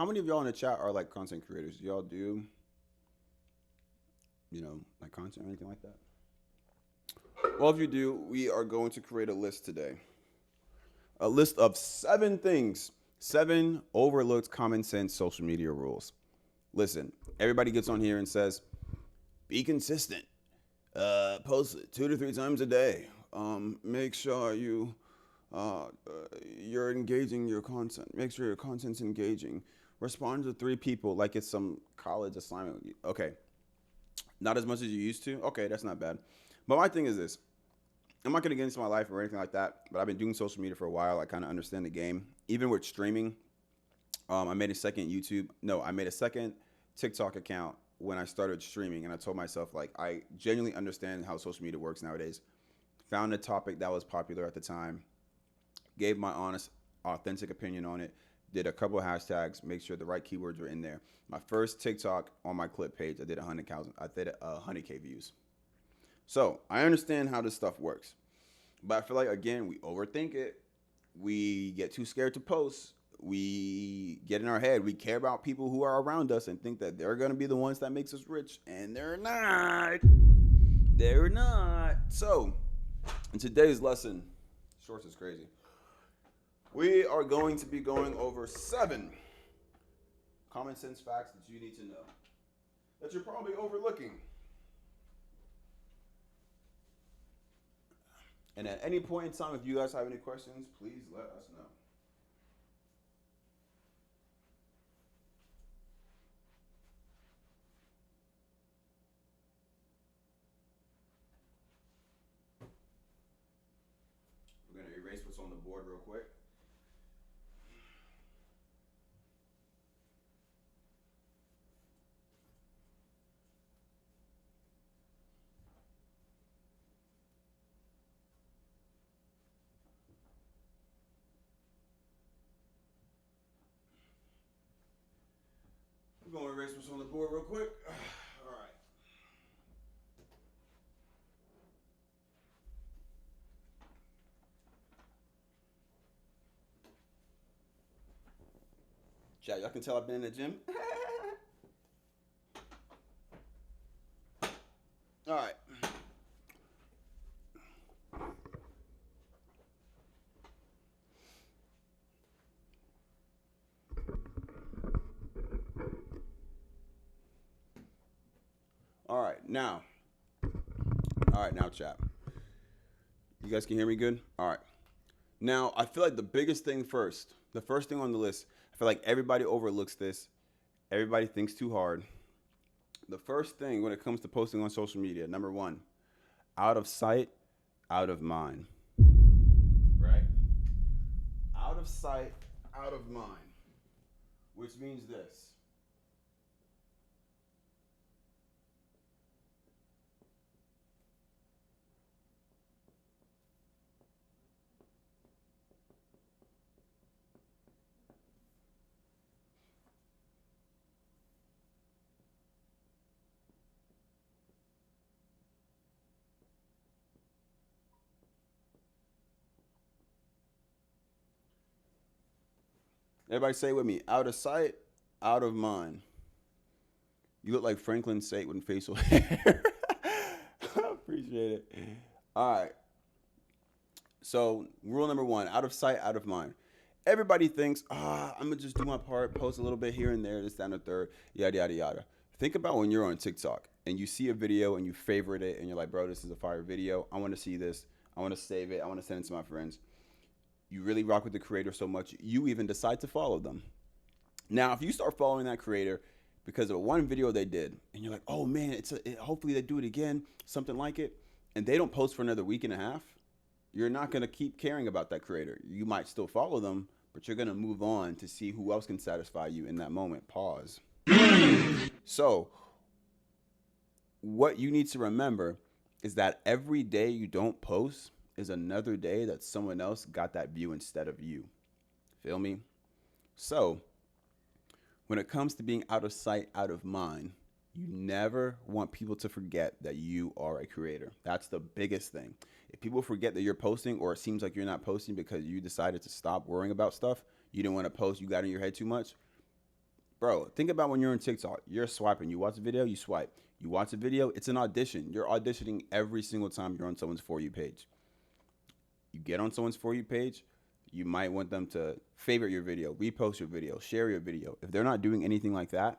how many of y'all in the chat are like content creators? Y'all do, like content or anything like that? Well, if you do, we are going to create a list today. A list of 7 things, 7 overlooked common sense social media rules. Listen, everybody gets on here and says, be consistent. Post 2 to 3 times a day. Make sure you're engaging your content. Make sure your content's engaging. Respond to 3 people like it's some college assignment. Okay, not as much as you used to. Okay, that's not bad. But my thing is this. I'm not going to get into my life or anything like that, but I've been doing social media for a while. I kind of understand the game. Even with streaming, I made a second YouTube. No, I made a second TikTok account when I started streaming, and I told myself, like, I genuinely understand how social media works nowadays. Found a topic that was popular at the time, gave my honest, authentic opinion on it, did a couple of hashtags, make sure the right keywords were in there. My first TikTok on my clip page, I did 100,000. I did 100K views. So I understand how this stuff works, but I feel like, again, we overthink it. We get too scared to post. We get in our head. We care about people who are around us and think that they're going to be the ones that makes us rich, and they're not. They're not. So in today's lesson, shorts is crazy. We are going to be going over 7 common sense facts that you need to know that you're probably overlooking. And at any point in time, if you guys have any questions, please let us know. We're going to erase what's on the board real quick. We're going to erase what's on the board real quick. All right. Chat, y'all can tell I've been in the gym. All right. All right, now, chat. You guys can hear me good? All right. Now, I feel like the biggest thing first, the first thing on the list, I feel like everybody overlooks this. Everybody thinks too hard. The first thing when it comes to posting on social media, number 1, out of sight, out of mind. Right? Out of sight, out of mind. Which means this. Everybody say it with me. Out of sight, out of mind. You look like Franklin Sate with facial hair. I appreciate it. All right. So, rule number 1, out of sight, out of mind. Everybody thinks, I'm going to just do my part, post a little bit here and there, this, that, and the third, yada, yada, yada. Think about when you're on TikTok and you see a video and you favorite it and you're like, bro, this is a fire video. I want to see this. I want to save it. I want to send it to my friends. You really rock with the creator so much, you even decide to follow them. Now, if you start following that creator because of one video they did, and you're like, oh man, hopefully they do it again, something like it, and they don't post for another week and a half, you're not going to keep caring about that creator. You might still follow them, but you're going to move on to see who else can satisfy you in that moment. Pause. So, what you need to remember is that every day you don't post is another day that someone else got that view instead of you. Feel me? So, when it comes to being out of sight, out of mind, you never want people to forget that you are a creator. That's the biggest thing. If people forget that you're posting, or it seems like you're not posting because you decided to stop worrying about stuff, you didn't want to post, you got in your head too much, Bro, think about when you're on TikTok. You're swiping. You watch a video, you swipe. You watch a video, it's an audition. You're auditioning every single time you're on someone's For You page. You get on someone's For You page, you might want them to favorite your video, repost your video, share your video. If they're not doing anything like that,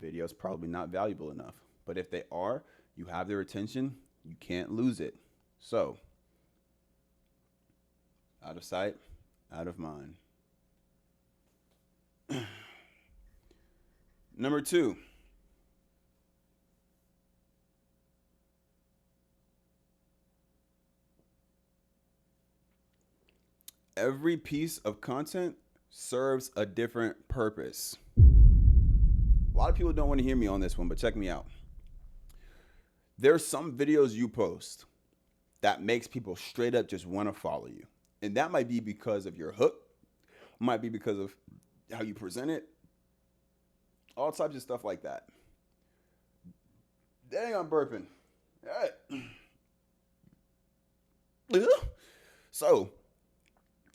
video is probably not valuable enough. But if they are, you have their attention, you can't lose it. So, out of sight, out of mind. Number 2. Every piece of content serves a different purpose. A lot of people don't want to hear me on this one, but check me out. There's some videos you post that makes people straight up just want to follow you. And that might be because of your hook, might be because of how you present it, all types of stuff like that. Dang, I'm burping. All right. So,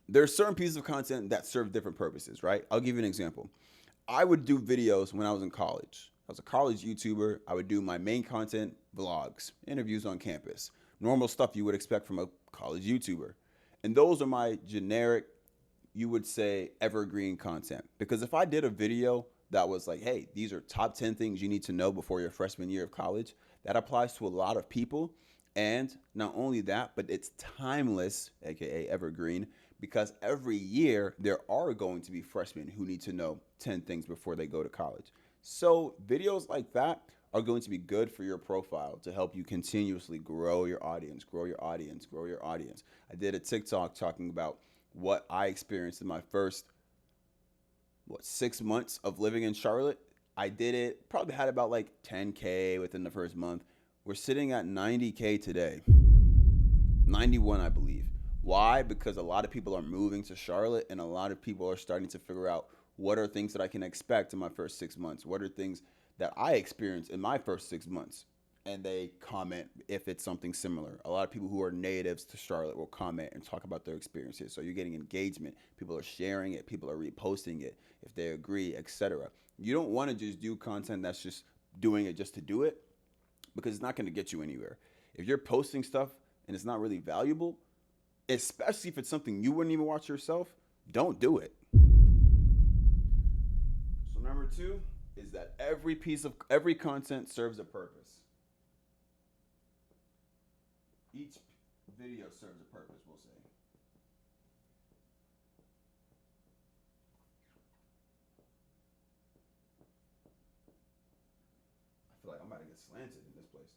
there's certain pieces of content that serve different purposes, right? I'll give you an example. I would do videos when I was in college. I was a college YouTuber. I would do my main content, vlogs, interviews on campus, normal stuff you would expect from a college YouTuber. And those are my generic, you would say, evergreen content. Because if I did a video that was like, hey, these are top 10 things you need to know before your freshman year of college, that applies to a lot of people. And not only that, but it's timeless, aka evergreen, because every year there are going to be freshmen who need to know 10 things before they go to college. So videos like that are going to be good for your profile to help you continuously grow your audience, grow your audience, grow your audience. I did a TikTok talking about what I experienced in my first, 6 months of living in Charlotte. I did it, probably had about like 10K within the first month. We're sitting at 90K today. 91, I believe. Why? Because a lot of people are moving to Charlotte and a lot of people are starting to figure out what are things that I can expect in my first 6 months? What are things that I experienced in my first 6 months? And they comment if it's something similar. A lot of people who are natives to Charlotte will comment and talk about their experiences. So you're getting engagement. People are sharing it. People are reposting it if they agree, etc. You don't want to just do content that's just doing it just to do it, because it's not going to get you anywhere. If you're posting stuff and it's not really valuable, especially if it's something you wouldn't even watch yourself, don't do it. So number 2 is that every content serves a purpose. Each video serves a purpose, we'll say. I feel like I'm about to get slanted in this place.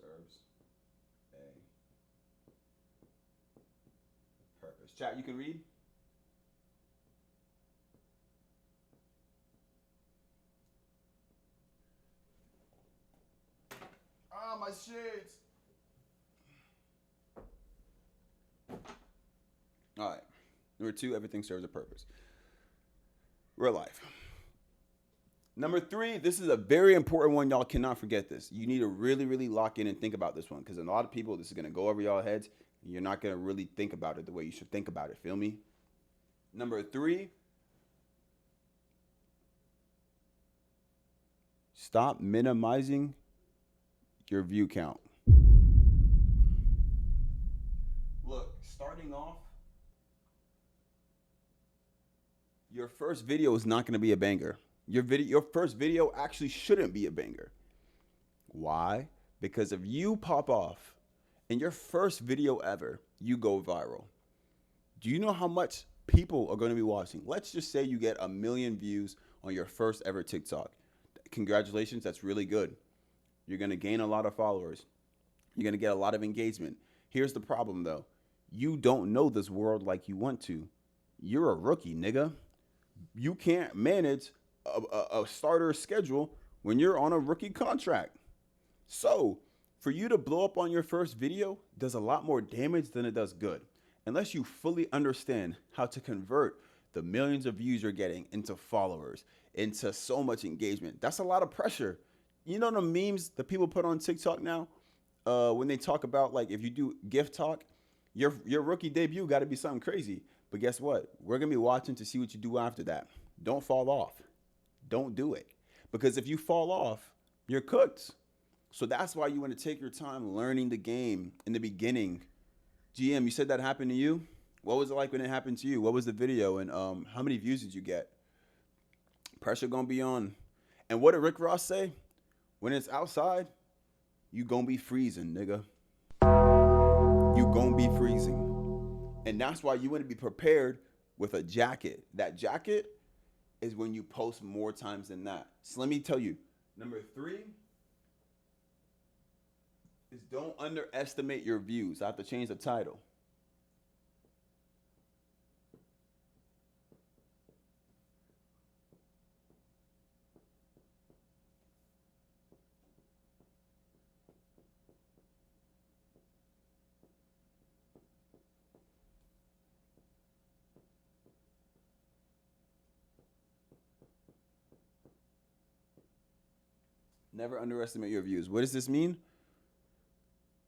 Serves a purpose. Chat, you can read? Ah, my shades. All right. Number 2, everything serves a purpose. Real life. Number 3, this is a very important one. Y'all cannot forget this. You need to really, really lock in and think about this one, because a lot of people, this is going to go over y'all heads. And you're not going to really think about it the way you should think about it. Feel me? Number 3, stop minimizing your view count. Look, starting off, your first video is not going to be a banger. Your first video actually shouldn't be a banger. Why? Because if you pop off in your first video ever, you go viral, do you know how much people are going to be watching? Let's just say you get 1 million views on your first ever TikTok. Congratulations, that's really good. You're going to gain a lot of followers. You're going to get a lot of engagement. Here's the problem though. You don't know this world like you want to. You're a rookie, nigga. You can't manage a starter schedule when you're on a rookie contract. So for you to blow up on your first video does a lot more damage than it does good, unless you fully understand how to convert the millions of views you're getting into followers, into so much engagement. That's a lot of pressure. You know the memes that people put on TikTok now, when they talk about, like, if you do gift talk, your rookie debut got to be something crazy. But guess what? We're going to be watching to see what you do after that. Don't fall off. don't do it. Because if you fall off, you're cooked. So that's why you want to take your time learning the game in the beginning. GM, you said that happened to you? What was it like when it happened to you? What was the video and how many views did you get? Pressure gonna be on. And what did Rick Ross say? When it's outside, you gonna be freezing, nigga. You gonna be freezing. And that's why you want to be prepared with a jacket. That jacket is when you post more times than that. So let me tell you, number 3 is don't underestimate your views. I have to change the title. Never underestimate your views. What does this mean?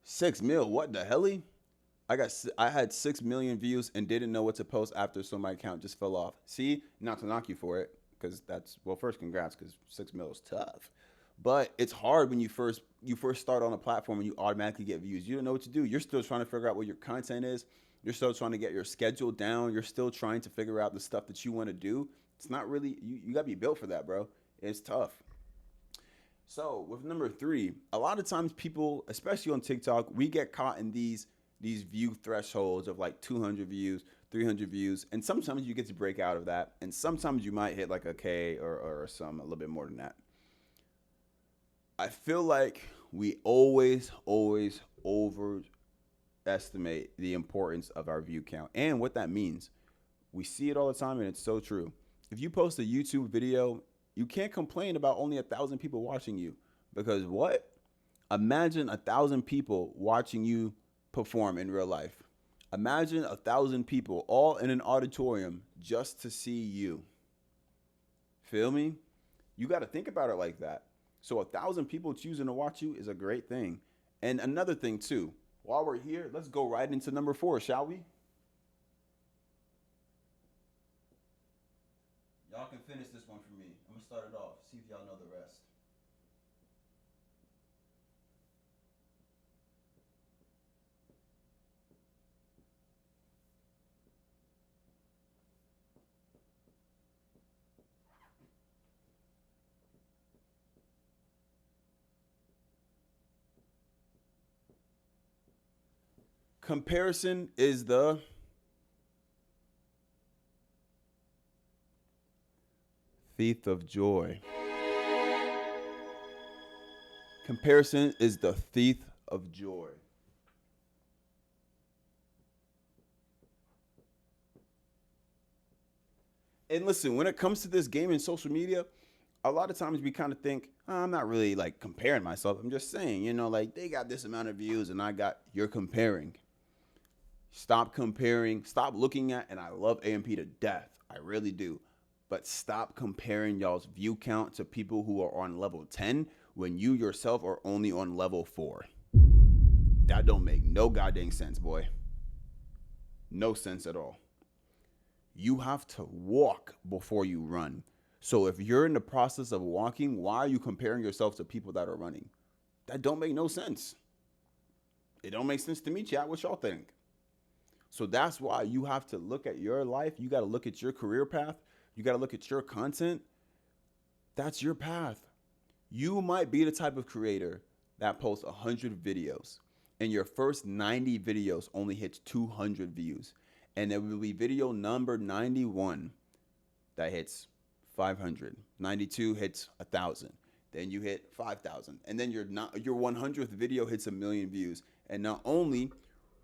6 mil. What the hell? I had 6 million views and didn't know what to post after, so my account just fell off. See, not to knock you for it, because that's, well, first, congrats, because 6 mil is tough. But it's hard when you first start on a platform and you automatically get views. You don't know what to do. You're still trying to figure out what your content is. You're still trying to get your schedule down. You're still trying to figure out the stuff that you want to do. It's not really, you got to be built for that, bro. It's tough. So with number 3, a lot of times people, especially on TikTok, we get caught in these view thresholds of like 200 views, 300 views, and sometimes you get to break out of that, and sometimes you might hit like a K or some a little bit more than that. I feel like we always overestimate the importance of our view count and what that means. We see it all the time, and it's so true. If you post a YouTube video, you can't complain about only 1,000 people watching you, because what? Imagine 1,000 people watching you perform in real life. Imagine 1,000 people all in an auditorium just to see you. Feel me? You got to think about it like that. So 1,000 people choosing to watch you is a great thing. And another thing too, while we're here, let's go right into number 4, shall we? Y'all can finish this one for me. I'm gonna start it off. See if y'all know the rest. Comparison is the thief of joy. Comparison is the thief of joy. And listen, when it comes to this game and social media, a lot of times we kind of think, oh, I'm not really like comparing myself. I'm just saying, like they got this amount of views and you're comparing. Stop comparing. Stop looking at, and I love AMP to death. I really do. But stop comparing y'all's view count to people who are on level 10 when you yourself are only on level 4. That don't make no goddamn sense, boy. No sense at all. You have to walk before you run. So if you're in the process of walking, why are you comparing yourself to people that are running? That don't make no sense. It don't make sense to me, chat. What y'all think? So that's why you have to look at your life. You got to look at your career path. You got to look at your content. That's your path. You might be the type of creator that posts 100 videos and your first 90 videos only hits 200 views. And there will be video number 91 that hits 500. 92 hits 1,000. Then you hit 5,000. And then your 100th video hits 1 million views. And not only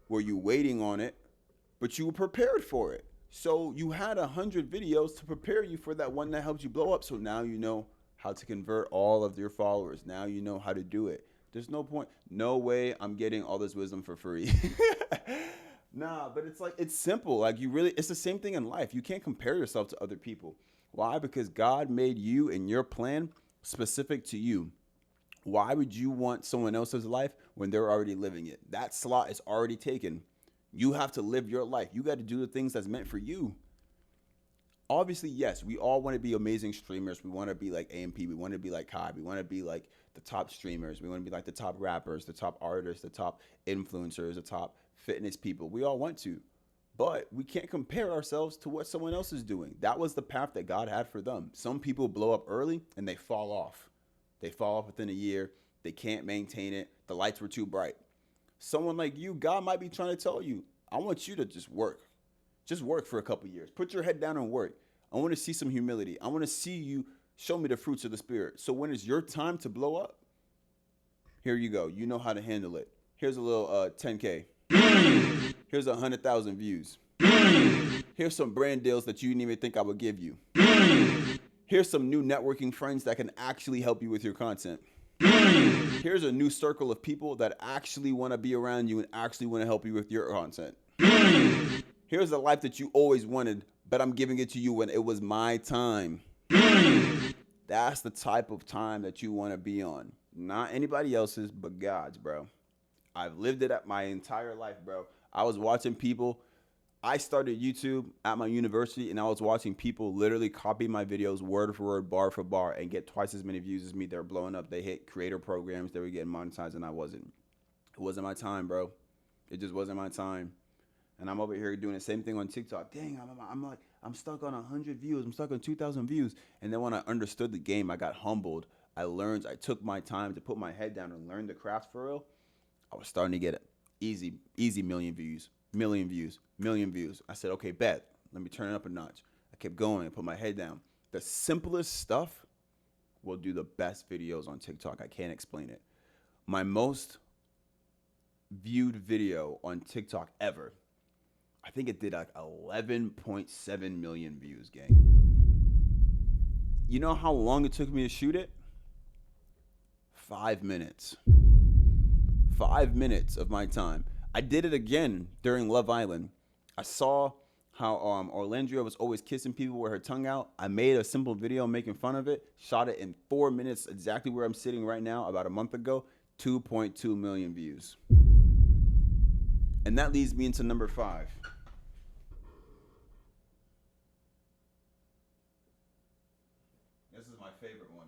were you waiting on it, but you were prepared for it. So you had 100 videos to prepare you for that one that helped you blow up. So now you know how to convert all of your followers. Now you know how to do it. There's no point. No way I'm getting all this wisdom for free. Nah, but it's simple. Like it's the same thing in life. You can't compare yourself to other people. Why? Because God made you and your plan specific to you. Why would you want someone else's life when they're already living it? That slot is already taken. You have to live your life. You got to do the things that's meant for you. Obviously, yes, we all want to be amazing streamers. We want to be like AMP. We want to be like Kai. We want to be like the top streamers. We want to be like the top rappers, the top artists, the top influencers, the top fitness people. We all want to. But we can't compare ourselves to what someone else is doing. That was the path that God had for them. Some people blow up early and they fall off. They fall off within a year. They can't maintain it. The lights were too bright. Someone like you, God might be trying to tell you, I want you to just work. Just work for a couple years. Put your head down and work. I want to see some humility. I want to see you show me the fruits of the Spirit. So when it's your time to blow up, here you go. You know how to handle it. Here's a little 10K. Here's 100,000 views. Here's some brand deals that you didn't even think I would give you. Here's some new networking friends that can actually help you with your content. Here's a new circle of people that actually want to be around you and actually want to help you with your content. Here's the life that you always wanted, but I'm giving it to you when it was my time. That's the type of time that you want to be on. Not anybody else's, but God's, bro. I've lived it my entire life, bro. I was watching people. I started YouTube at my university, and I was watching people literally copy my videos word for word, bar for bar, and get twice as many views as me. They're blowing up. They hit creator programs. They were getting monetized, and I wasn't. It wasn't my time, bro. It just wasn't my time. And I'm over here doing the same thing on TikTok. Dang, I'm stuck on 100 views. I'm stuck on 2,000 views. And then when I understood the game, I got humbled. I learned. I took my time to put my head down and learn the craft for real. I was starting to get easy million views. I said, okay, bet. Let me turn it up a notch. I kept going and put my head down. The simplest stuff will do the best videos on TikTok. I can't explain it. My most viewed video on TikTok ever, I think it did like 11.7 million views, gang. You know how long it took me to shoot it? 5 minutes. 5 minutes of my time. I did it again during Love Island. I saw how Orlandria was always kissing people with her tongue out. I made a simple video making fun of it. Shot it in 4 minutes, exactly where I'm sitting right now, about a month ago. 2.2 million views. And that leads me into number 5. This is my favorite one.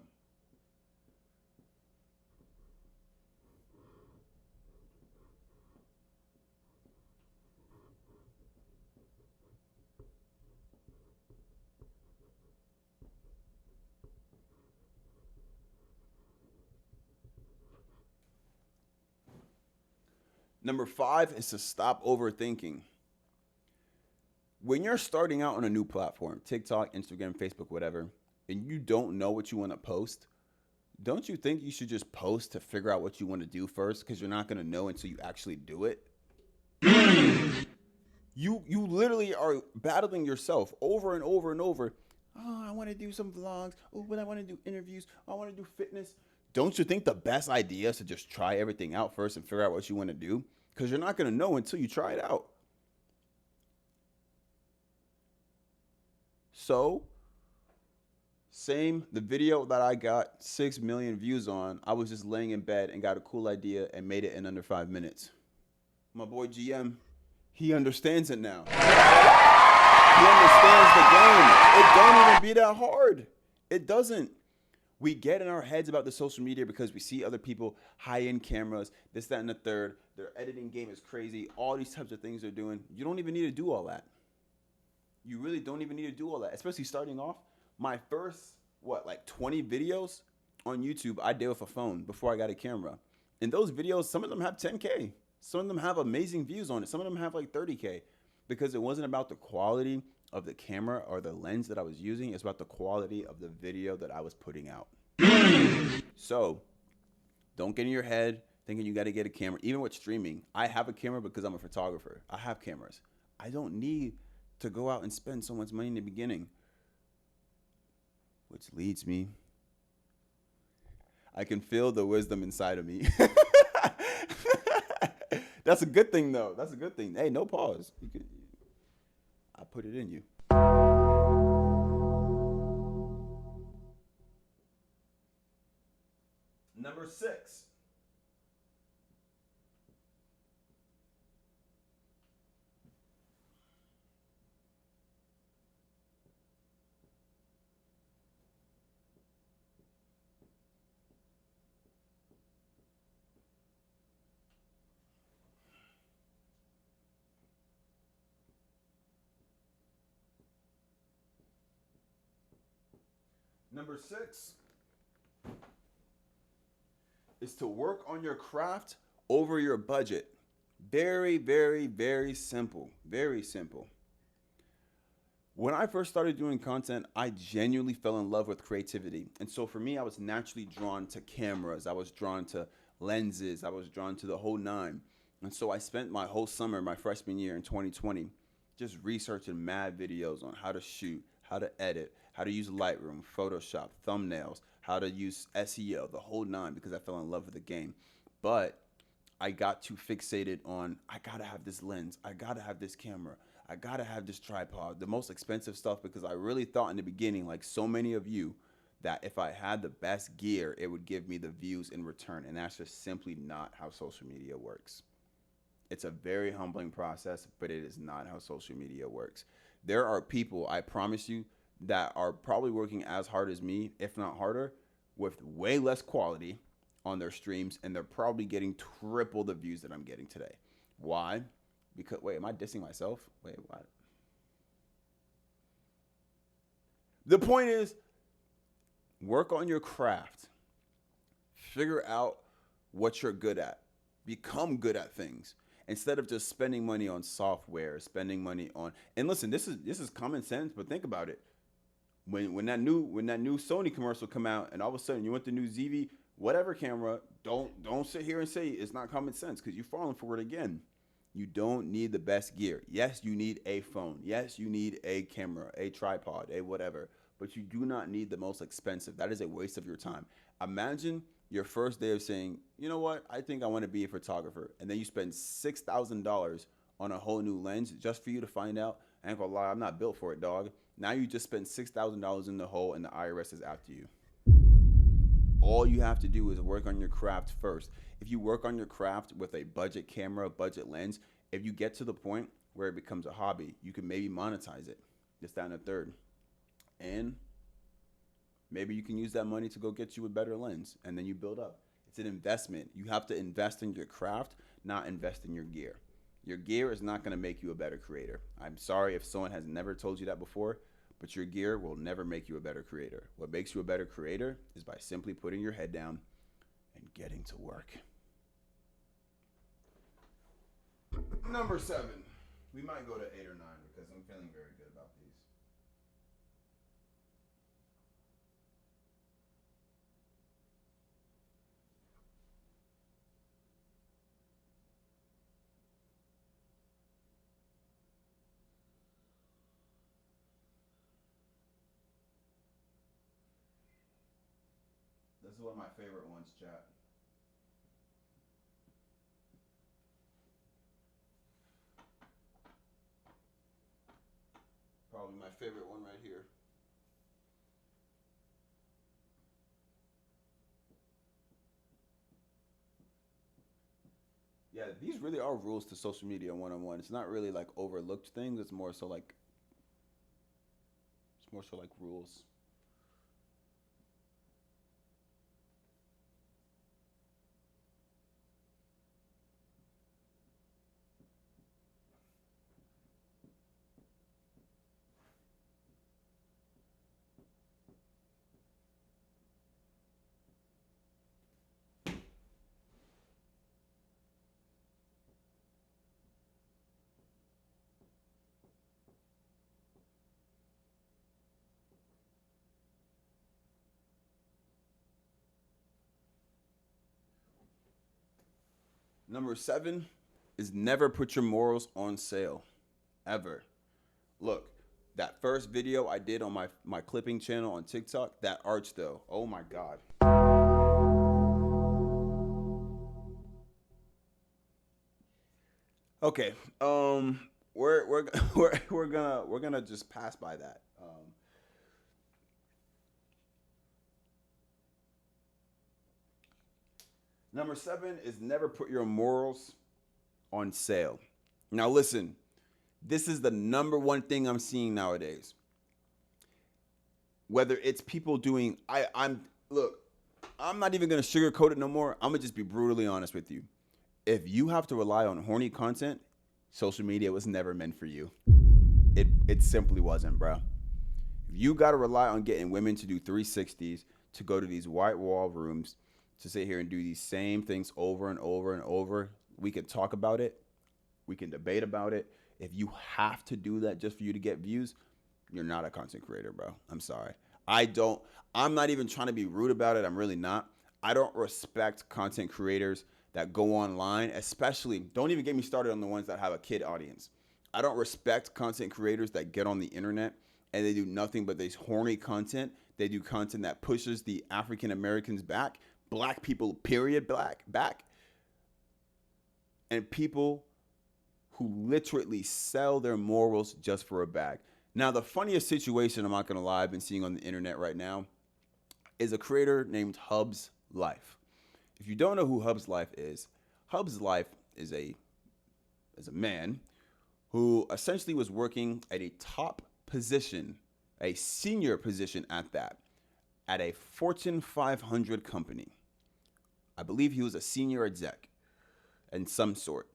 Number 5 is to stop overthinking. When you're starting out on a new platform, TikTok, Instagram, Facebook, whatever, and you don't know what you want to post, don't you think you should just post to figure out what you want to do first? Because you're not going to know until you actually do it. You literally are battling yourself over and over and over. Oh, I want to do some vlogs. Oh, but I want to do interviews. I want to do fitness. Don't you think the best idea is to just try everything out first and figure out what you want to do? Because you're not going to know until you try it out. So, the video that I got 6 million views on, I was just laying in bed and got a cool idea and made it in under 5 minutes. My boy GM, he understands it now. He understands the game. It don't even be that hard. It doesn't. We get in our heads about the social media because we see other people, high-end cameras, this, that, and the third. Their editing game is crazy. All these types of things they're doing. You don't even need to do all that. You really don't even need to do all that, especially starting off. My first, 20 videos on YouTube I did with a phone before I got a camera. And those videos, some of them have 10K. Some of them have amazing views on it. Some of them have like 30K because it wasn't about the quality of the camera or the lens that I was using. It's about the quality of the video that I was putting out. So don't get in your head thinking you got to get a camera. Even with streaming, I have a camera because I'm a photographer. I have cameras. I don't need to go out and spend so much money in the beginning. Which leads me, I can feel the wisdom inside of me. That's a good thing, though. That's a good thing. Hey, no pause. I put it in you. Number 6. Number 6 is to work on your craft over your budget. Very, very, very simple. Very simple. When I first started doing content, I genuinely fell in love with creativity. And so for me, I was naturally drawn to cameras. I was drawn to lenses. I was drawn to the whole nine. And so I spent my whole summer, my freshman year in 2020, just researching mad videos on how to shoot, how to edit, how to use Lightroom, Photoshop, thumbnails, how to use SEO, the whole nine, because I fell in love with the game. But I got too fixated on, I gotta have this lens, I gotta have this camera, I gotta have this tripod, the most expensive stuff, because I really thought in the beginning, like so many of you, that if I had the best gear, it would give me the views in return. And that's just simply not how social media works. It's a very humbling process, but it is not how social media works. There are people, I promise you, that are probably working as hard as me, if not harder, with way less quality on their streams, and they're probably getting triple the views that I'm getting today. Why? Because, wait, am I dissing myself? Wait, what? The point is, work on your craft. Figure out what you're good at. Become good at things. Instead of just spending money on software, spending money on, and listen, this is common sense, but think about it. When that new Sony commercial come out, and all of a sudden you want the new ZV, whatever camera, don't sit here and say it's not common sense, because you're falling for it again. You don't need the best gear. Yes, you need a phone. Yes, you need a camera, a tripod, a whatever, but you do not need the most expensive. That is a waste of your time. Imagine your first day of saying, you know what, I think I want to be a photographer, and then you spend $6,000 on a whole new lens just for you to find out, I ain't gonna lie, I'm not built for it, dog. Now you just spent $6,000 in the hole, and the IRS is after you. All you have to do is work on your craft first. If you work on your craft with a budget camera, budget lens, if you get to the point where it becomes a hobby, you can maybe monetize it. This, that, and the third. And maybe you can use that money to go get you a better lens, and then you build up. It's an investment. You have to invest in your craft, not invest in your gear. Your gear is not going to make you a better creator. I'm sorry if someone has never told you that before, but your gear will never make you a better creator. What makes you a better creator is by simply putting your head down and getting to work. Number 7. We might go to 8 or 9 because I'm feeling very good about these. This is one of my favorite ones, chat. Probably my favorite one right here. Yeah, these really are rules to social media one-on-one. It's not really like overlooked things. It's more so like rules. Number 7 is never put your morals on sale, ever. Look, that first video I did on my clipping channel on TikTok, that arch though, oh my God. Okay, we're we're gonna just pass by that. Number 7 is never put your morals on sale. Now listen, this is the number one thing I'm seeing nowadays. Whether it's people doing, look, I'm not even gonna sugarcoat it no more. I'm gonna just be brutally honest with you. If you have to rely on horny content, social media was never meant for you. It simply wasn't, bro. If you got to rely on getting women to do 360s, to go to these white wall rooms, to sit here and do these same things over and over and over, we could talk about it. We can debate about it. If you have to do that just for you to get views, you're not a content creator, bro. I'm sorry. I'm not even trying to be rude about it. I'm really not. I don't respect content creators that go online, especially, don't even get me started on the ones that have a kid audience. I don't respect content creators that get on the internet and they do nothing but this horny content. They do content that pushes the African Americans back, black people, period, back, and people who literally sell their morals just for a bag. Now, the funniest situation, I'm not going to lie, I've been seeing on the internet right now is a creator named Hub's Life. If you don't know who Hub's Life is a man who essentially was working at a top position, a senior position at that, at a Fortune 500 company. I believe he was a senior exec in some sort.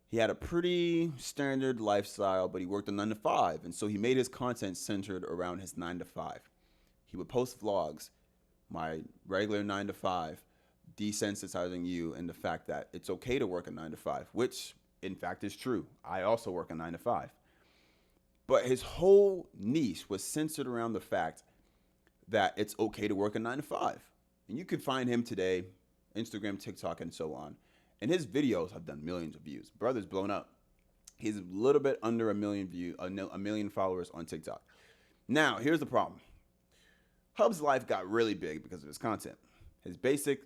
He had a pretty standard lifestyle, but he worked a 9 to 5, and so he made his content centered around his 9 to 5. He would post vlogs, my regular 9 to 5, desensitizing you in the fact that it's okay to work a 9 to 5, which in fact is true. I also work a 9 to 5. But his whole niche was centered around the fact that it's okay to work a 9 to 5. And you can find him today, Instagram, TikTok, and so on. And his videos have done millions of views. Brother's blown up. He's a little bit under a million followers on TikTok. Now, here's the problem. Hub's Life got really big because of his content. His basic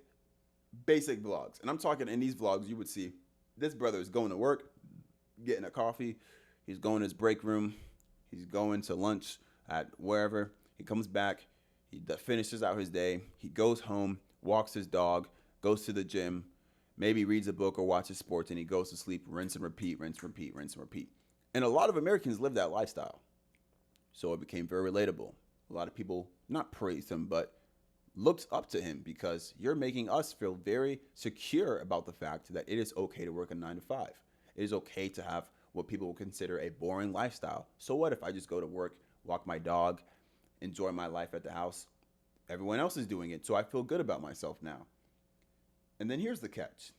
vlogs. And I'm talking in these vlogs, you would see this brother is going to work, getting a coffee. He's going to his break room. He's going to lunch at wherever. He comes back. He finishes out his day. He goes home, walks his dog, goes to the gym, maybe reads a book or watches sports, and he goes to sleep, rinse and repeat, rinse, repeat, rinse and repeat. And a lot of Americans live that lifestyle. So it became very relatable. A lot of people not praised him, but looked up to him because you're making us feel very secure about the fact that it is okay to work a 9 to 5. It is okay to have what people would consider a boring lifestyle. So what if I just go to work, walk my dog, enjoy my life at the house? Everyone else is doing it, so I feel good about myself now. And then here's the catch.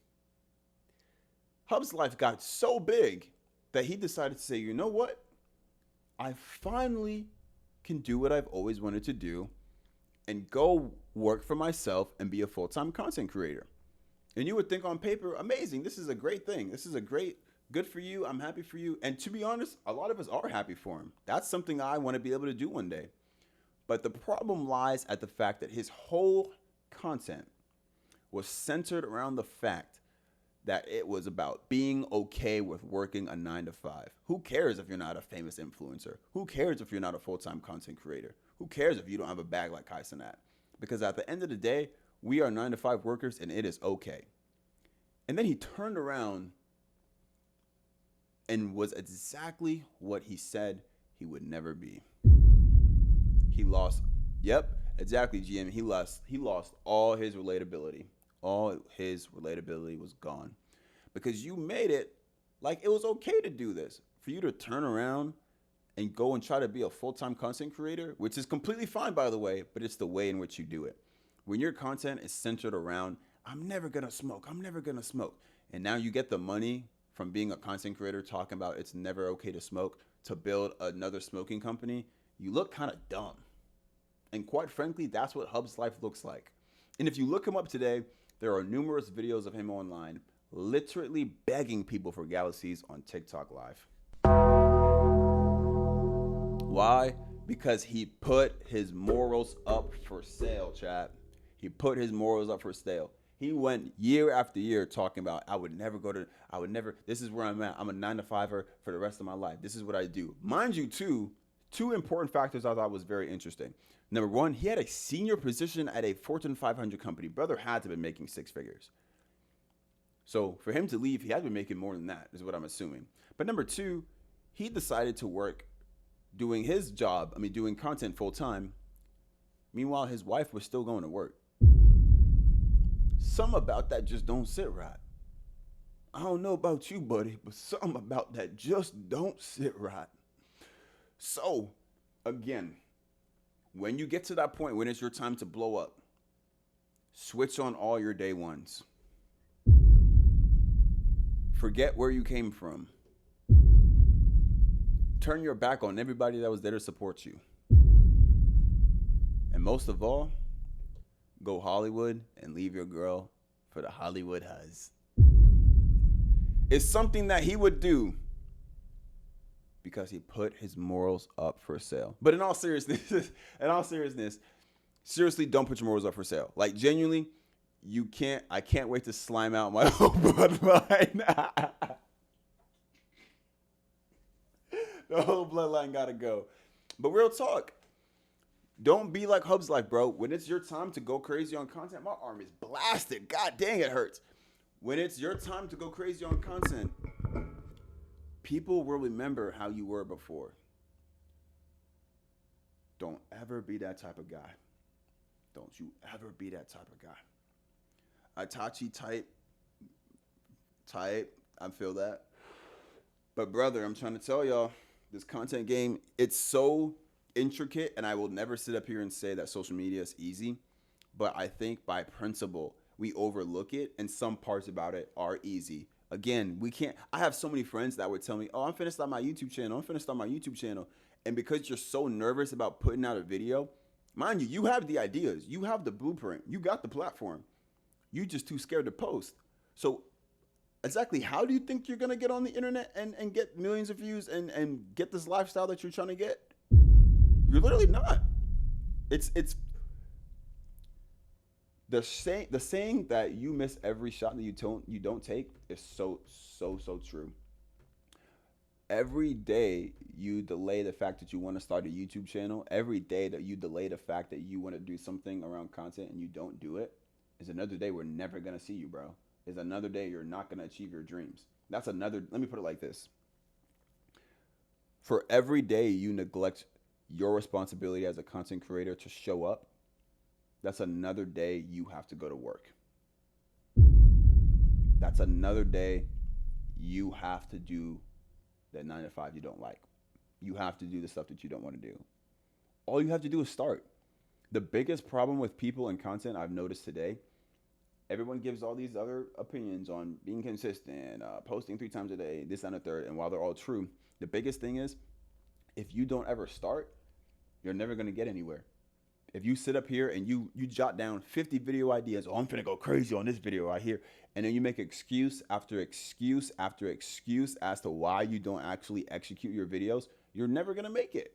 Hub's Life got so big that he decided to say, you know what? I finally can do what I've always wanted to do and go work for myself and be a full-time content creator. And you would think on paper, amazing, this is a great thing. This is a great, good for you, I'm happy for you. And to be honest, a lot of us are happy for him. That's something I want to be able to do one day. But the problem lies at the fact that his whole content was centered around the fact that it was about being okay with working a 9 to 5. Who cares if you're not a famous influencer? Who cares if you're not a full-time content creator? Who cares if you don't have a bag like Kai Cenat? Because at the end of the day, we are 9 to 5 workers and it is okay. And then he turned around and was exactly what he said he would never be. He lost, exactly, GM. He lost all his relatability. All his relatability was gone. Because you made it like it was okay to do this. For you to turn around and go and try to be a full-time content creator, which is completely fine, by the way, but it's the way in which you do it. When your content is centered around, I'm never going to smoke, and now you get the money from being a content creator talking about it's never okay to smoke to build another smoking company, you look kind of dumb. And quite frankly, that's what Hub's Life looks like. And if you look him up today, there are numerous videos of him online literally begging people for galaxies on TikTok Live. Why? Because he put his morals up for sale, chat. He put his morals up for sale. He went year after year talking about, this is where I'm at. I'm a 9 to 5er for the rest of my life. This is what I do. Mind you, two important factors I thought was very interesting. Number one, he had a senior position at a Fortune 500 company. Brother had to have been making 6 figures. So for him to leave, he had to be making more than that, is what I'm assuming. But number two, he decided to work doing his job, doing content full time. Meanwhile, his wife was still going to work. Something about that just don't sit right. I don't know about you, buddy, but something about that just don't sit right. So, again, When you get to that point when it's your time to blow up, switch on all your day ones. Forget where you came from. Turn your back on everybody that was there to support you. And most of all, go Hollywood and leave your girl for the Hollywood huzz. It's something that he would do because he put his morals up for sale. But in all seriousness, seriously, don't put your morals up for sale. Like, genuinely, I can't wait to slime out my whole bloodline. The whole bloodline gotta go. But real talk, don't be like Hub's Life, bro. When it's your time to go crazy on content, my arm is blasted. God dang, it hurts. When it's your time to go crazy on content, people will remember how you were before. Don't ever be that type of guy. Don't you ever be that type of guy. Itachi type. I feel that. But brother, I'm trying to tell y'all, this content game, it's so intricate, and I will never sit up here and say that social media is easy. But I think by principle, we overlook it, and some parts about it are easy. Again, we can't. I have so many friends that would tell me, "Oh, I'm finna start my YouTube channel." And because you're so nervous about putting out a video, mind you, you have the ideas, you have the blueprint, you got the platform. You just too scared to post. So exactly how do you think you're gonna get on the internet and get millions of views and get this lifestyle that you're trying to get? You're literally not. It's the saying that you miss every shot that you don't take is so true. Every day you delay the fact that you want to start a YouTube channel, every day that you delay the fact that you want to do something around content and you don't do it, is another day we're never gonna see you, bro. Is another day you're not gonna achieve your dreams. Let me put it like this. For every day you neglect your responsibility as a content creator to show up, that's another day you have to go to work. That's another day you have to do that 9 to 5 you don't like. You have to do the stuff that you don't want to do. All you have to do is start. The biggest problem with people and content I've noticed today, everyone gives all these other opinions on being consistent, posting 3 times a day, this and a third, and while they're all true, the biggest thing is if you don't ever start, you're never going to get anywhere. If you sit up here and you jot down 50 video ideas, I'm finna go crazy on this video right here, and then you make excuse after excuse after excuse as to why you don't actually execute your videos, you're never gonna make it.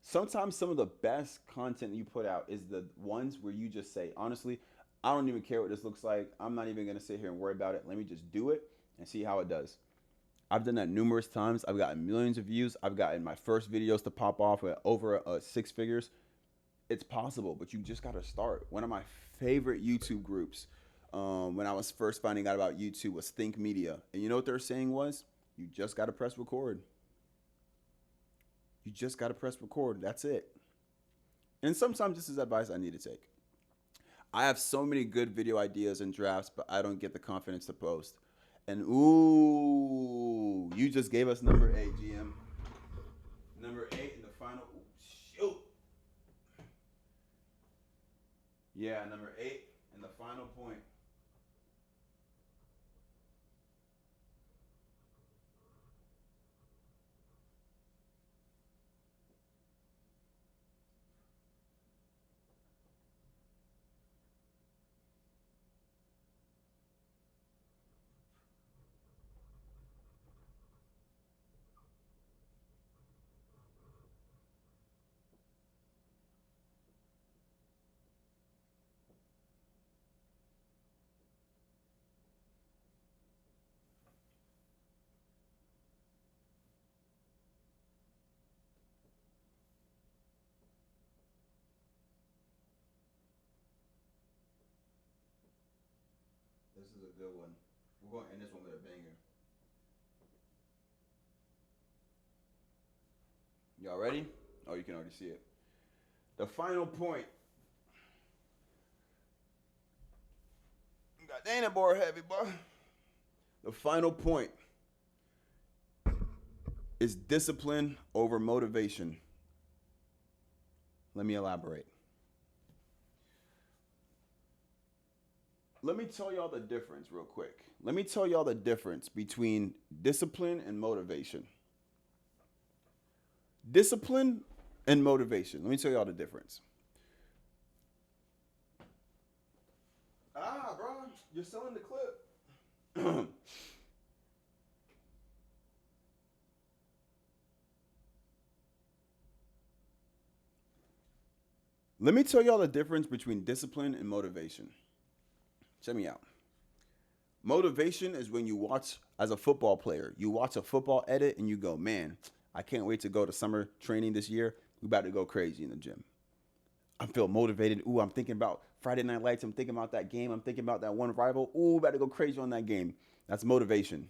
Sometimes some of the best content you put out is the ones where you just say, honestly, I don't even care what this looks like. I'm not even gonna sit here and worry about it. Let me just do it and see how it does. I've done that numerous times. I've gotten millions of views. I've gotten my first videos to pop off at over 6 figures. It's possible, but you just got to start. One of my favorite YouTube groups when I was first finding out about YouTube was Think Media. And you know what their saying was? You just got to press record. You just got to press record. That's it. And sometimes this is advice I need to take. I have so many good video ideas and drafts, but I don't get the confidence to post. And ooh, you just gave us number 8, GM. Number 8 in the final. Ooh, shoot. Yeah, number 8 and the final point. This is a good one. We're going to end this one with a banger. Y'all ready? Oh, you can already see it. The final point. God dang, that bar heavy, boy. The final point is discipline over motivation. Let me elaborate. Let me tell y'all the difference real quick. Let me tell y'all the difference between discipline and motivation. Discipline and motivation. Let me tell y'all the difference. Ah, bro, you're selling the clip. Let me tell y'all the difference between discipline and motivation. Check me out. Motivation is when you watch, as a football player, you watch a football edit and you go, man, I can't wait to go to summer training this year. We about to go crazy in the gym. I feel motivated. Ooh, I'm thinking about Friday Night Lights. I'm thinking about that game. I'm thinking about that one rival. Ooh, about to go crazy on that game. That's motivation.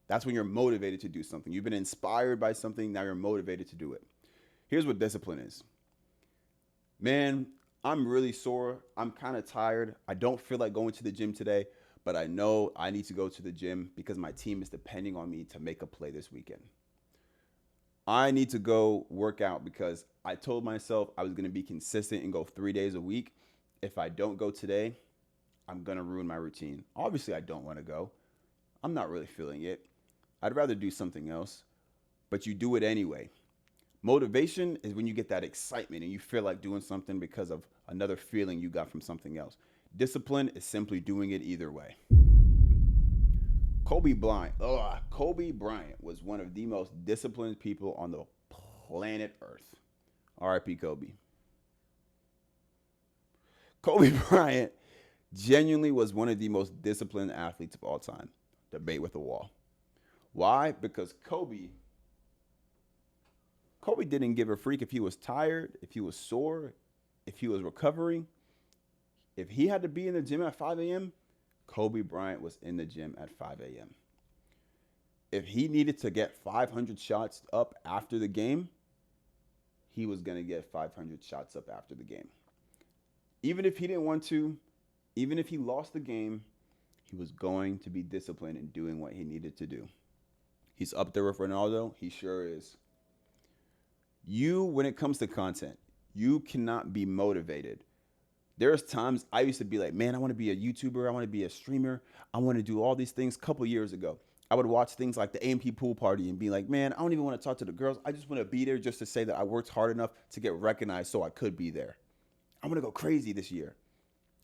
That's when you're motivated to do something. You've been inspired by something. Now you're motivated to do it. Here's what discipline is. Man, I'm really sore. I'm kind of tired. I don't feel like going to the gym today, but I know I need to go to the gym because my team is depending on me to make a play this weekend. I need to go work out because I told myself I was going to be consistent and go 3 days a week. If I don't go today, I'm going to ruin my routine. Obviously, I don't want to go. I'm not really feeling it. I'd rather do something else, but you do it anyway. Motivation is when you get that excitement and you feel like doing something because of another feeling you got from something else. Discipline is simply doing it either way. Kobe Bryant was one of the most disciplined people on the planet Earth. R.I.P. Kobe. Kobe Bryant genuinely was one of the most disciplined athletes of all time. Debate with a wall. Why? Because Kobe didn't give a freak if he was tired, if he was sore, if he was recovering. If he had to be in the gym at 5 a.m., Kobe Bryant was in the gym at 5 a.m. If he needed to get 500 shots up after the game, he was going to get 500 shots up after the game. Even if he didn't want to, even if he lost the game, he was going to be disciplined in doing what he needed to do. He's up there with Ronaldo. He sure is. When it comes to content, you cannot be motivated. There's times I used to be like, man, I want to be a YouTuber. I want to be a streamer. I want to do all these things. A couple years ago, I would watch things like the AMP pool party and be like, man, I don't even want to talk to the girls. I just want to be there just to say that I worked hard enough to get recognized so I could be there. I'm going to go crazy this year.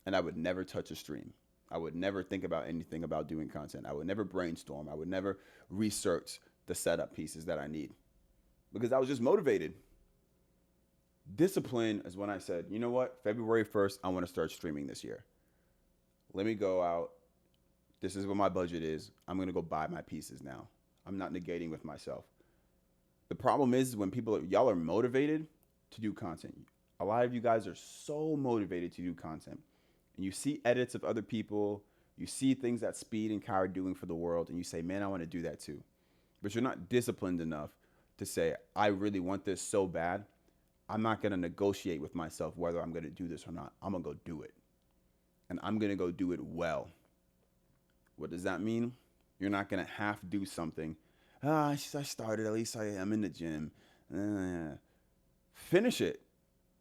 And I would never touch a stream. I would never think about anything about doing content. I would never brainstorm. I would never research the setup pieces that I need because I was just motivated. Discipline is when I said, you know what, February 1st, I want to start streaming this year. Let me go out. This is what my budget is. I'm going to go buy my pieces now. I'm not negating with myself. The problem is when y'all are motivated to do content. A lot of you guys are so motivated to do content. And you see edits of other people. You see things that Speed and Kai are doing for the world. And you say, man, I want to do that too. But you're not disciplined enough to say, I really want this so bad. I'm not going to negotiate with myself whether I'm going to do this or not. I'm going to go do it. And I'm going to go do it well. What does that mean? You're not going to half do something. I started. At least I am in the gym. Finish it.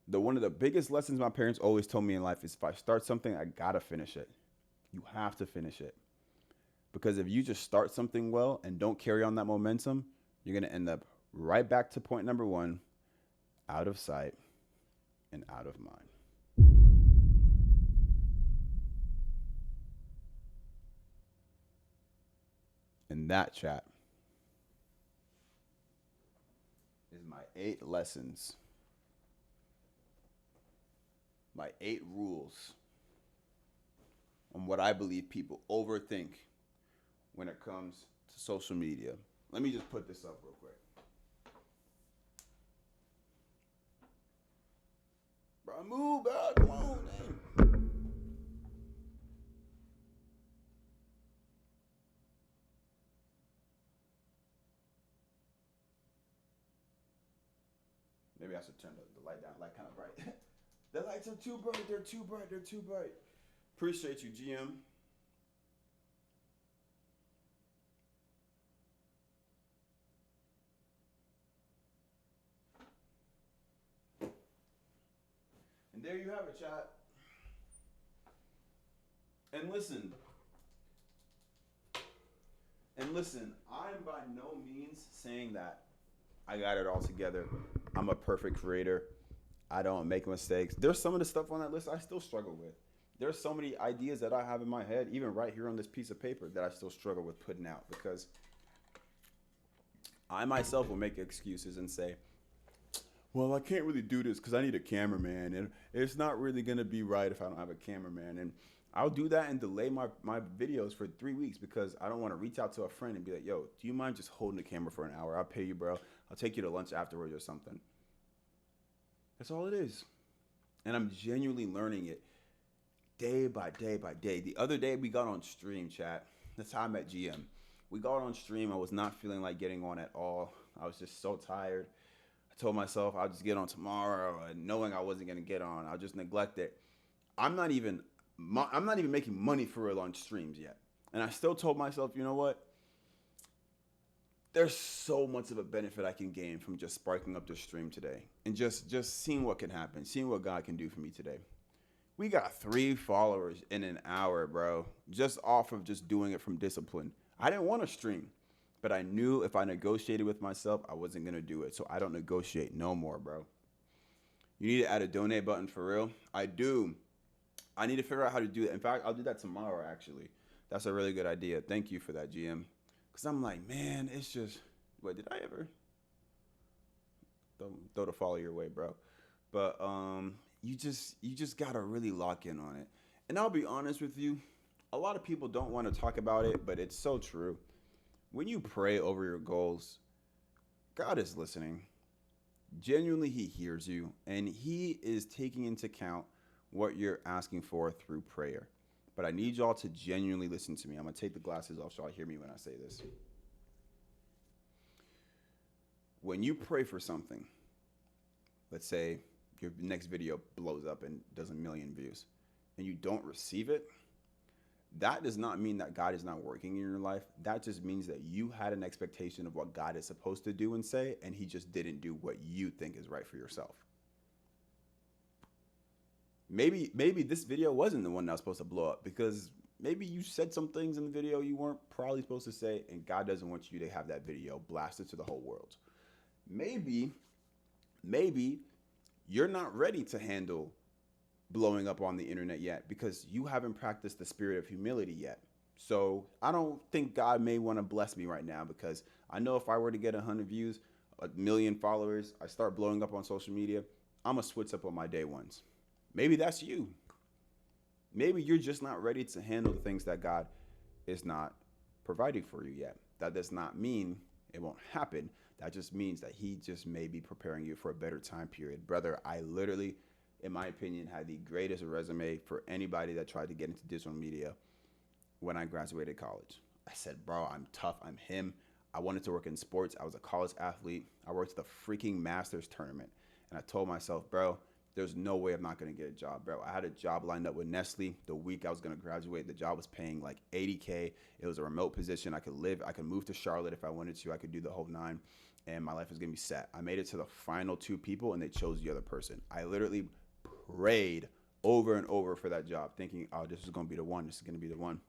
One of the biggest lessons my parents always told me in life is if I start something, I got to finish it. You have to finish it. Because if you just start something well and don't carry on that momentum, you're going to end up right back to point number one, out of sight and out of mind. And that, chat, is my 8 lessons, my 8 rules on what I believe people overthink when it comes to social media. Let me just put this up real quick. Bro, move, bro. Come on, man. Maybe I should turn the light down. Light kind of bright. The lights are too bright. They're too bright. They're too bright. Appreciate you, GM. there you have it, chat. And listen, I'm by no means saying that I got it all together. I'm a perfect creator. I don't make mistakes. There's some of the stuff on that list I still struggle with. There's so many ideas that I have in my head, even right here on this piece of paper, that I still struggle with putting out because I myself will make excuses and say, well, I can't really do this because I need a cameraman, and it's not really going to be right if I don't have a cameraman. And I'll do that and delay my videos for 3 weeks because I don't want to reach out to a friend and be like, yo, do you mind just holding the camera for an hour? I'll pay you, bro. I'll take you to lunch afterwards or something. That's all it is. And I'm genuinely learning it day by day by day. The other day we got on stream, chat. That's how I met GM. We got on stream. I was not feeling like getting on at all. I was just so tired. I told myself I'll just get on tomorrow, and knowing I wasn't gonna get on, I'll just neglect it. I'm not even making money for real on streams yet, and I still told myself, you know what? There's so much of a benefit I can gain from just sparking up the stream today and just seeing what can happen, seeing what God can do for me today. We got 3 followers in an hour, bro, just off of just doing it from discipline. I didn't want to stream, but I knew if I negotiated with myself, I wasn't going to do it. So I don't negotiate no more, bro. You need to add a donate button for real? I do. I need to figure out how to do it. In fact, I'll do that tomorrow, actually. That's a really good idea. Thank you for that, GM. Because I'm like, man, it's just, wait, did I ever? Throw the follow your way, bro. But you just got to really lock in on it. And I'll be honest with you, a lot of people don't want to talk about it, but it's so true. When you pray over your goals, God is listening. Genuinely, he hears you, and he is taking into account what you're asking for through prayer. But I need y'all to genuinely listen to me. I'm going to take the glasses off so y'all hear me when I say this. When you pray for something, let's say your next video blows up and does 1 million views, and you don't receive it, that does not mean that God is not working in your life. That just means that you had an expectation of what God is supposed to do and say, and he just didn't do what you think is right for yourself. Maybe this video wasn't the one that was supposed to blow up because maybe you said some things in the video you weren't probably supposed to say, and God doesn't want you to have that video blasted to the whole world. Maybe you're not ready to handle blowing up on the internet yet because you haven't practiced the spirit of humility yet. So I don't think God may want to bless me right now because I know if I were to get 100 views, 1 million followers, I start blowing up on social media, I'm going to switch up on my day ones. Maybe that's you. Maybe you're just not ready to handle the things that God is not providing for you yet. That does not mean it won't happen. That just means that he just may be preparing you for a better time period. Brother, I literally, in my opinion, had the greatest resume for anybody that tried to get into digital media when I graduated college. I said, bro, I'm tough. I'm him. I wanted to work in sports. I was a college athlete. I worked at the freaking Masters tournament. And I told myself, bro, there's no way I'm not going to get a job, bro. I had a job lined up with Nestle the week I was going to graduate. The job was paying like $80K. It was a remote position. I could move to Charlotte if I wanted to. I could do the whole 9, and my life was going to be set. I made it to the final 2 people, and they chose the other person. I literally prayed over and over for that job, thinking, oh, this is going to be the one. This is going to be the one.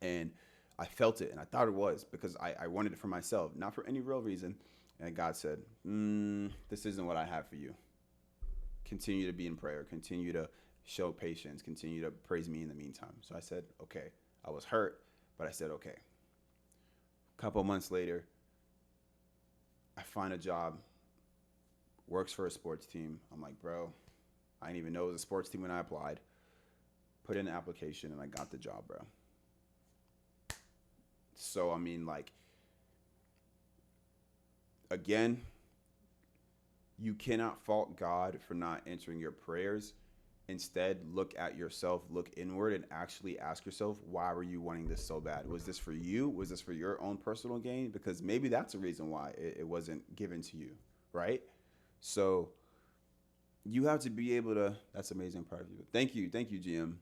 And I felt it, and I thought it was because I wanted it for myself, not for any real reason. And God said, this isn't what I have for you. Continue to be in prayer, continue to show patience, continue to praise me in the meantime. So I said, okay. I was hurt, but I said, okay. A couple months later, I find a job, works for a sports team. I'm like, bro, I didn't even know it was a sports team when I applied. Put in an application, and I got the job, bro. So, I mean, like, again, you cannot fault God for not answering your prayers. Instead, look at yourself, look inward, and actually ask yourself, why were you wanting this so bad? Was this for you? Was this for your own personal gain? Because maybe that's a reason why it wasn't given to you, right? So you have to be able to, that's amazing part of you. Thank you, GM.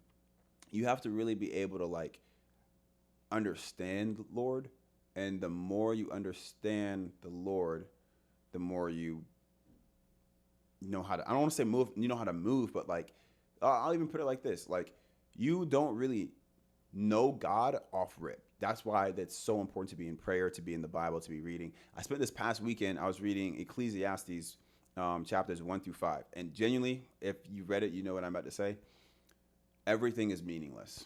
You have to really be able to like understand Lord, and the more you understand the Lord, the more you know how to, I don't want to say move, you know how to move, but like, I'll even put it like this. Like, you don't really know God off rip. That's why that's so important to be in prayer, to be in the Bible, to be reading. I spent this past weekend, I was reading Ecclesiastes chapters 1 through 5. And genuinely, if you read it, you know what I'm about to say. Everything is meaningless.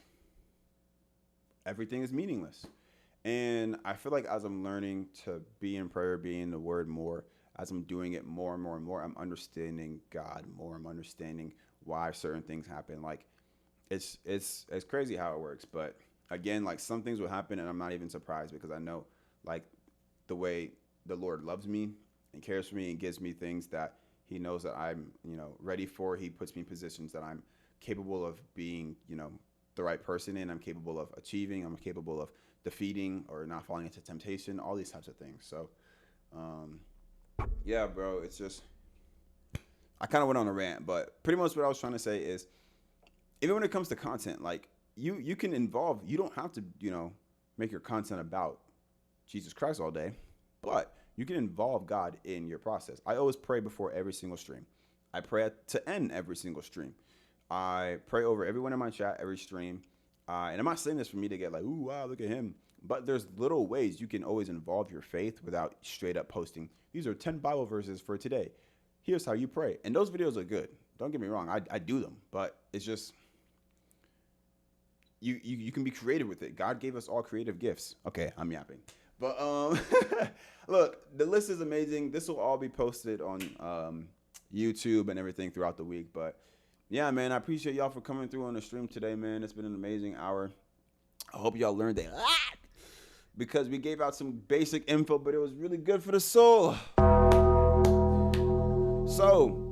Everything is meaningless. And I feel like as I'm learning to be in prayer, be in the word more, as I'm doing it more and more and more, I'm understanding God more. I'm understanding why certain things happen. Like, it's crazy how it works. But again, like, some things will happen and I'm not even surprised, because I know, like, the way the Lord loves me and cares for me and gives me things that he knows that I'm, ready for. He puts me in positions that I'm capable of being, the right person in. I'm capable of achieving. I'm capable of defeating or not falling into temptation, all these types of things. So, yeah, bro, it's just, I kind of went on a rant, but pretty much what I was trying to say is, even when it comes to content, like, you can involve, you don't have to, make your content about Jesus Christ all day, but you can involve God in your process. I always pray before every single stream. I pray to end every single stream. I pray over everyone in my chat, every stream. And I'm not saying this for me to get like, ooh, wow, look at him. But there's little ways you can always involve your faith without straight up posting, these are 10 Bible verses for today. Here's how you pray. And those videos are good. Don't get me wrong. I do them. But it's just, you can be creative with it. God gave us all creative gifts. Okay, I'm yapping. But look, the list is amazing. This will all be posted on YouTube and everything throughout the week. But yeah, man, I appreciate y'all for coming through on the stream today, man. It's been an amazing hour. I hope y'all learned a lot, because we gave out some basic info, but it was really good for the soul. So